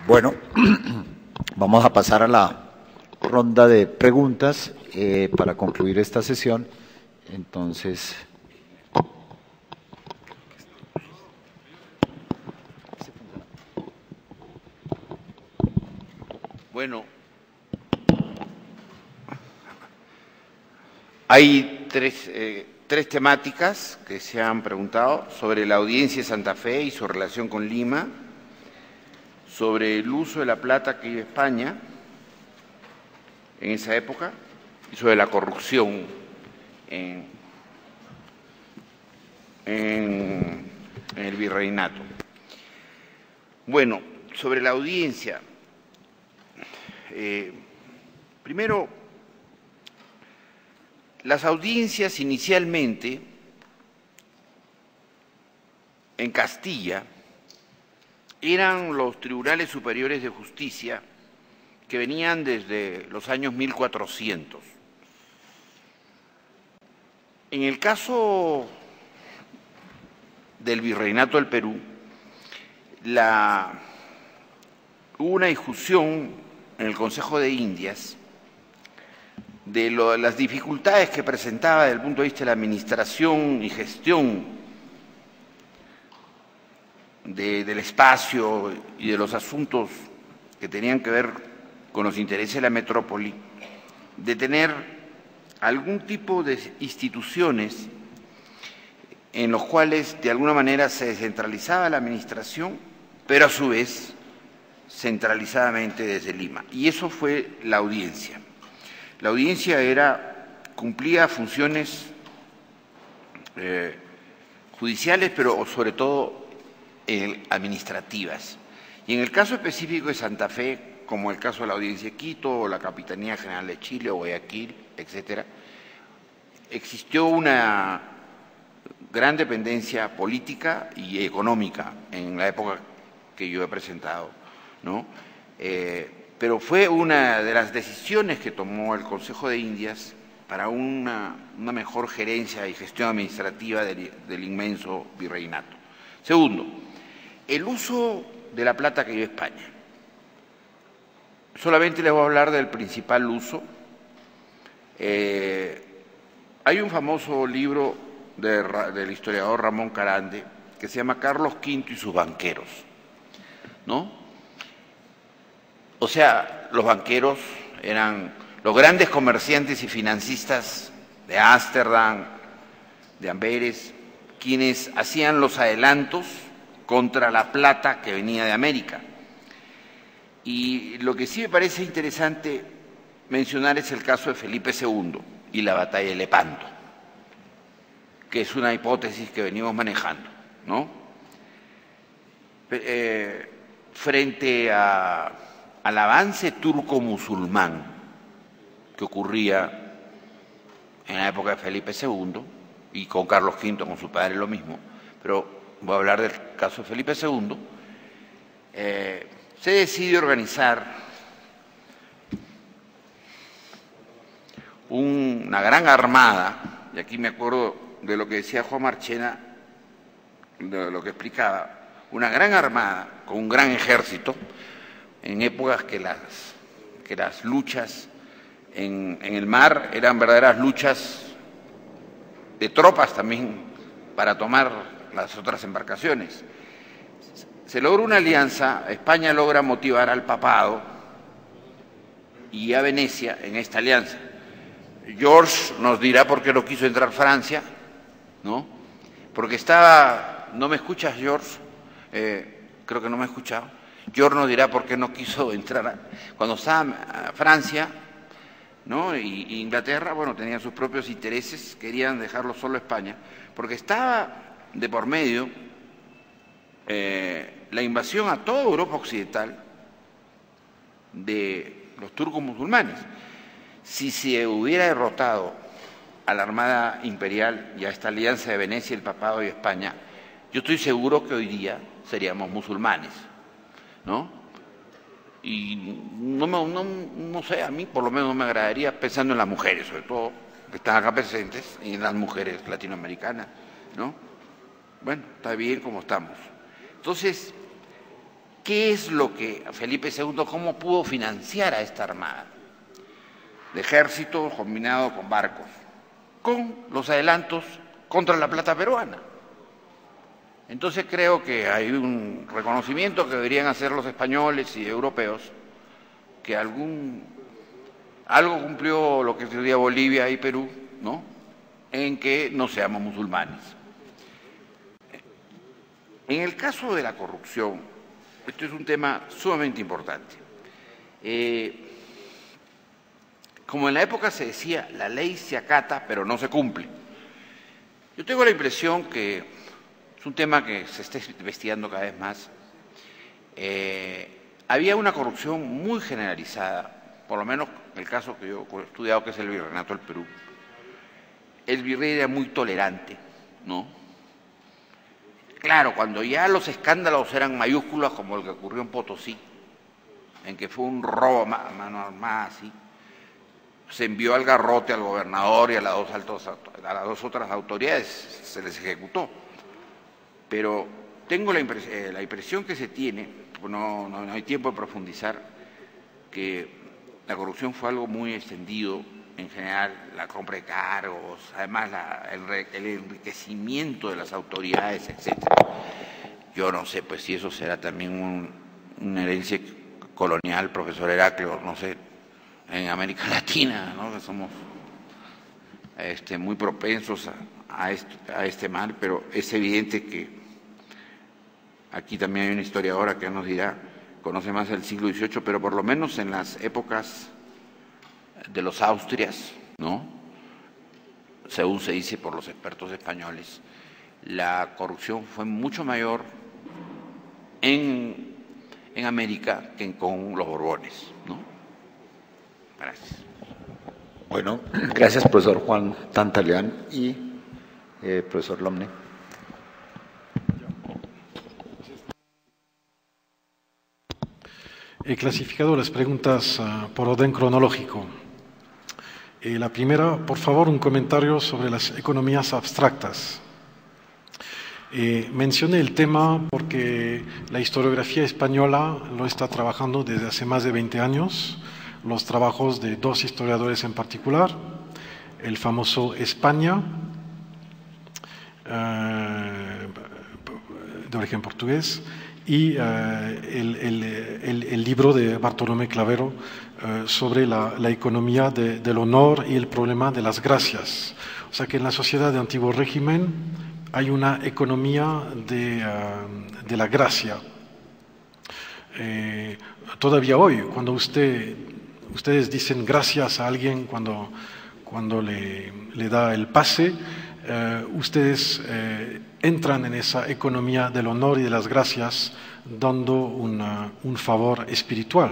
Bueno, vamos a pasar a la ronda de preguntas para concluir esta sesión. Entonces, bueno, hay tres temáticas que se han preguntado sobre la audiencia de Santa Fe y su relación con Lima, sobre el uso de la plata que iba a España en esa época y sobre la corrupción en el virreinato. Bueno, sobre la audiencia, primero, las audiencias inicialmente en Castilla eran los tribunales superiores de justicia que venían desde los años 1400. En el caso del Virreinato del Perú, hubo una discusión en el Consejo de Indias de las dificultades que presentaba desde el punto de vista de la administración y gestión del espacio y de los asuntos que tenían que ver con los intereses de la metrópoli, de tener algún tipo de instituciones en los cuales de alguna manera se descentralizaba la administración, pero a su vez centralizadamente desde Lima. Y eso fue la audiencia. La audiencia cumplía funciones judiciales, pero sobre todo administrativas. Y en el caso específico de Santa Fe, como el caso de la Audiencia de Quito, o la Capitanía General de Chile, o Guayaquil, etcétera, existió una gran dependencia política y económica en la época que yo he presentado, ¿no? Pero fue una de las decisiones que tomó el Consejo de Indias para una mejor gerencia y gestión administrativa del inmenso virreinato. Segundo, el uso de la plata que iba a España. Solamente les voy a hablar del principal uso. Hay un famoso libro del historiador Ramón Carande que se llama Carlos V y sus banqueros, ¿no? O sea, los banqueros eran los grandes comerciantes y financistas de Ámsterdam, de Amberes, quienes hacían los adelantos contra la plata que venía de América. Y lo que sí me parece interesante mencionar es el caso de Felipe II y la batalla de Lepanto, que es una hipótesis que venimos manejando, ¿no? Frente al avance turco-musulmán que ocurría en la época de Felipe II y con Carlos V, con su padre lo mismo, pero voy a hablar del caso de Felipe II, se decide organizar una gran armada, y aquí me acuerdo de lo que decía Juan Marchena, de lo que explicaba, una gran armada con un gran ejército, en épocas que las luchas en el mar eran verdaderas luchas de tropas también para tomar las otras embarcaciones. Se logra una alianza, España logra motivar al papado y a Venecia en esta alianza. George nos dirá por qué no quiso entrar Francia, ¿no? Porque ¿no me escuchas, George? Creo que no me ha escuchado. George nos dirá por qué no quiso entrar. Cuando estaba Francia, ¿no? y Inglaterra, bueno, tenían sus propios intereses, querían dejarlo solo a España, porque estaba de por medio la invasión a toda Europa occidental de los turcos musulmanes. Si se hubiera derrotado a la Armada Imperial y a esta alianza de Venecia, el Papado y España, yo estoy seguro que hoy día seríamos musulmanes, ¿no? Y no sé, a mí por lo menos no me agradaría, pensando en las mujeres, sobre todo, que están acá presentes, y en las mujeres latinoamericanas, ¿no? Bueno, está bien como estamos. Entonces, ¿qué es lo que Felipe II, cómo pudo financiar a esta armada de ejército combinado con barcos? Con los adelantos contra la plata peruana. Entonces creo que hay un reconocimiento que deberían hacer los españoles y europeos, que algo cumplió lo que sería Bolivia y Perú, ¿no?, en que no seamos musulmanes. En el caso de la corrupción, esto es un tema sumamente importante. Como en la época se decía, la ley se acata pero no se cumple. Yo tengo la impresión que es un tema que se está investigando cada vez más. Había una corrupción muy generalizada, por lo menos el caso que yo he estudiado, que es el Virreinato del Perú. El virrey era muy tolerante, ¿no? Claro, cuando ya los escándalos eran mayúsculos, como el que ocurrió en Potosí, en que fue un robo a mano armada así, se envió al garrote al gobernador y a las dos otras autoridades, se les ejecutó. Pero tengo la impresión que se tiene, no hay tiempo de profundizar, que la corrupción fue algo muy extendido, en general, la compra de cargos, además el enriquecimiento de las autoridades, etc. Yo no sé pues si eso será también una herencia colonial, profesor Heraclio, no sé, en América Latina, ¿no?, que somos muy propensos a este mal, pero es evidente que aquí también hay una historiadora que nos dirá, conoce más el siglo XVIII, pero por lo menos en las épocas de los Austrias, ¿no?, según se dice por los expertos españoles, la corrupción fue mucho mayor en América que con los Borbones, ¿no? Gracias. Bueno, gracias, profesor Juan Tantaleán y profesor Lomne. He clasificado las preguntas por orden cronológico. La primera, por favor, un comentario sobre las economías abstractas. Mencioné el tema porque la historiografía española lo está trabajando desde hace más de 20 años, los trabajos de dos historiadores en particular, el famoso España, de origen portugués, y el libro de Bartolomé Clavero sobre la economía del honor y el problema de las gracias. O sea que en la sociedad de antiguo régimen hay una economía de la gracia. Todavía hoy, cuando ustedes dicen gracias a alguien cuando le da el pase, ustedes entran en esa economía del honor y de las gracias dando un favor espiritual.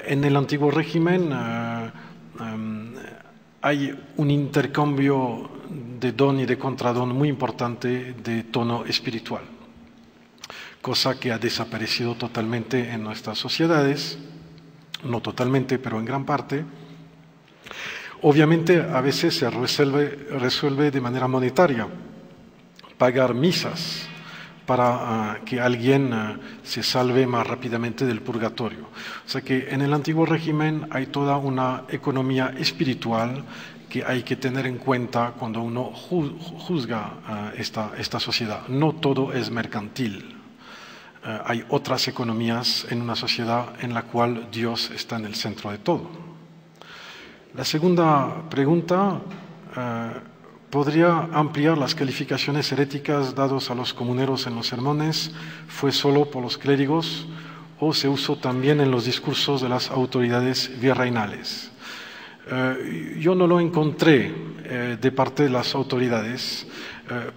En el antiguo régimen hay un intercambio de don y de contradón muy importante de tono espiritual, cosa que ha desaparecido totalmente en nuestras sociedades, no totalmente, pero en gran parte. Obviamente a veces se resuelve de manera monetaria, pagar misas para que alguien se salve más rápidamente del purgatorio. O sea que en el antiguo régimen hay toda una economía espiritual que hay que tener en cuenta cuando uno juzga esta sociedad. No todo es mercantil. Hay otras economías en una sociedad en la cual Dios está en el centro de todo. La segunda pregunta, ¿podría ampliar las calificaciones heréticas dadas a los comuneros en los sermones? ¿Fue solo por los clérigos o se usó también en los discursos de las autoridades virreinales? Yo no lo encontré de parte de las autoridades,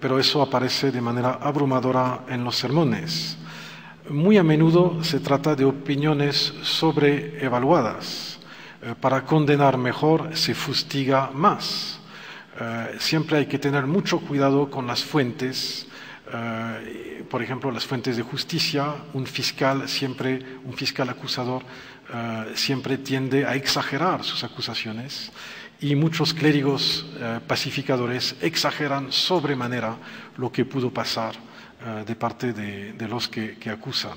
pero eso aparece de manera abrumadora en los sermones. Muy a menudo se trata de opiniones sobreevaluadas. Para condenar mejor se fustiga más. Siempre hay que tener mucho cuidado con las fuentes. Por ejemplo, las fuentes de justicia. Un fiscal acusador siempre tiende a exagerar sus acusaciones y muchos clérigos pacificadores exageran sobremanera lo que pudo pasar de parte de los que acusan.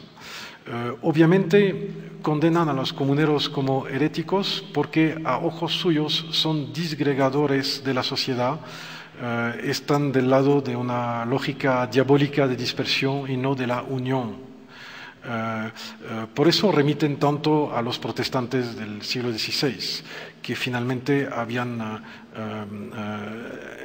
Obviamente condenan a los comuneros como heréticos porque a ojos suyos son disgregadores de la sociedad, están del lado de una lógica diabólica de dispersión y no de la unión. Por eso remiten tanto a los protestantes del siglo XVI, que finalmente habían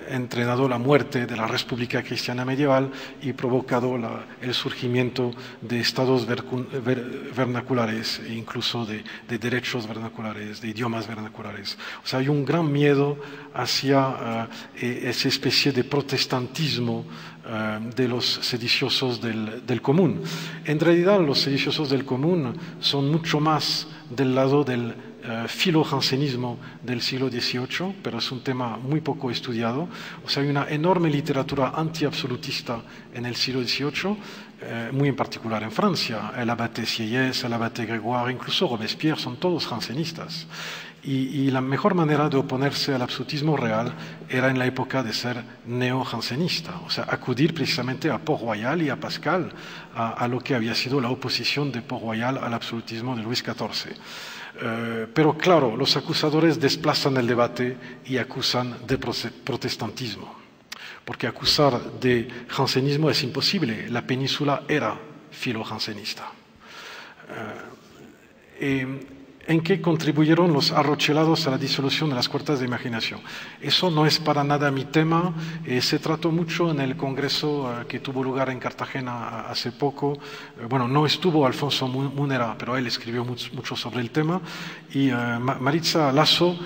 entrenado la muerte de la República Cristiana Medieval y provocado el surgimiento de estados vernaculares e incluso de derechos vernaculares, de idiomas vernaculares. O sea, hay un gran miedo hacia esa especie de protestantismo de los sediciosos del común. En realidad, los sediciosos del común son mucho más del lado del filo-jansenismo del siglo XVIII, pero es un tema muy poco estudiado. O sea, hay una enorme literatura antiabsolutista en el siglo XVIII, muy en particular en Francia. El abate Sieyès, el abate Grégoire, incluso Robespierre, son todos jansenistas. Y la mejor manera de oponerse al absolutismo real era en la época de ser neo-jansenista, o sea, acudir precisamente a Port-Royal y a Pascal, a lo que había sido la oposición de Port-Royal al absolutismo de Luis XIV. Pero claro, los acusadores desplazan el debate y acusan de protestantismo, porque acusar de jansenismo es imposible, la península era filo-jansenista. ¿En qué contribuyeron los arrochelados a la disolución de las cuerdas de imaginación? Eso no es para nada mi tema, se trató mucho en el congreso que tuvo lugar en Cartagena hace poco. Bueno, no estuvo Alfonso Munera, pero él escribió mucho sobre el tema, y Maritza Lasso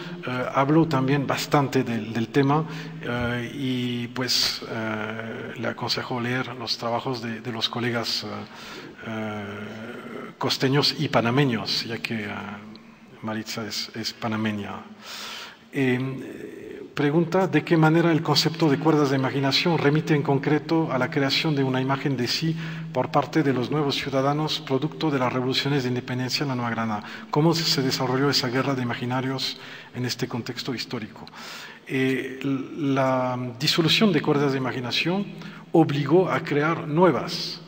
habló también bastante del tema, y pues le aconsejo leer los trabajos de los colegas costeños y panameños, ya que Maritza es panameña. Pregunta de qué manera el concepto de cuerdas de imaginación remite en concreto a la creación de una imagen de sí por parte de los nuevos ciudadanos producto de las revoluciones de independencia en la Nueva Granada. ¿Cómo se desarrolló esa guerra de imaginarios en este contexto histórico? La disolución de cuerdas de imaginación obligó a crear nuevas.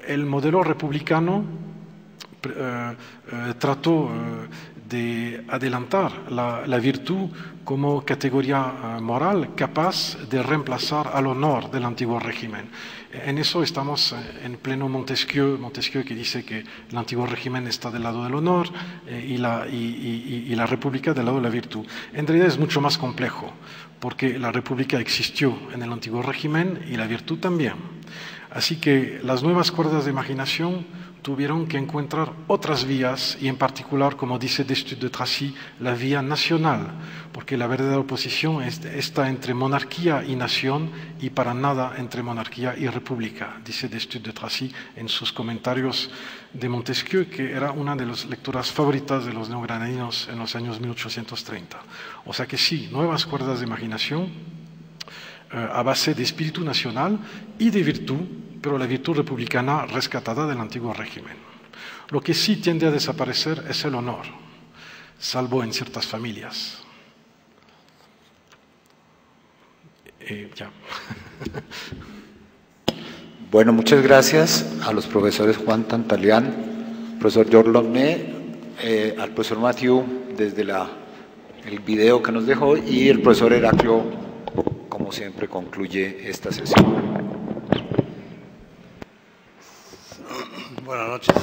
El modelo republicano trató de adelantar la virtud como categoría moral capaz de reemplazar al honor del antiguo régimen. En eso estamos en pleno Montesquieu que dice que el antiguo régimen está del lado del honor y la república del lado de la virtud. En realidad es mucho más complejo, porque la república existió en el antiguo régimen y la virtud también. Así que las nuevas cuerdas de imaginación tuvieron que encontrar otras vías y en particular, como dice Destutt de Tracy, la vía nacional, porque la verdadera oposición está entre monarquía y nación y para nada entre monarquía y república, dice Destutt de Tracy en sus comentarios de Montesquieu, que era una de las lecturas favoritas de los neogranadinos en los años 1830. O sea que sí, nuevas cuerdas de imaginación a base de espíritu nacional y de virtud, pero la virtud republicana rescatada del antiguo régimen. Lo que sí tiende a desaparecer es el honor, salvo en ciertas familias. Ya. Bueno, muchas gracias a los profesores Juan Tantalián, profesor George Lomné, al profesor Matthew desde el video que nos dejó, y el profesor Heraclio, como siempre, concluye esta sesión. Buenas noches.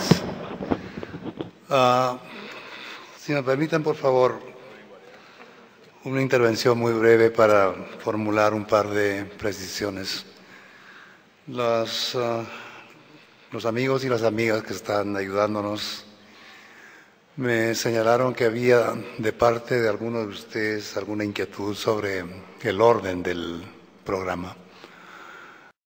Si me permiten, por favor, una intervención muy breve para formular un par de precisiones. Los amigos y las amigas que están ayudándonos me señalaron que había de parte de algunos de ustedes alguna inquietud sobre el orden del programa.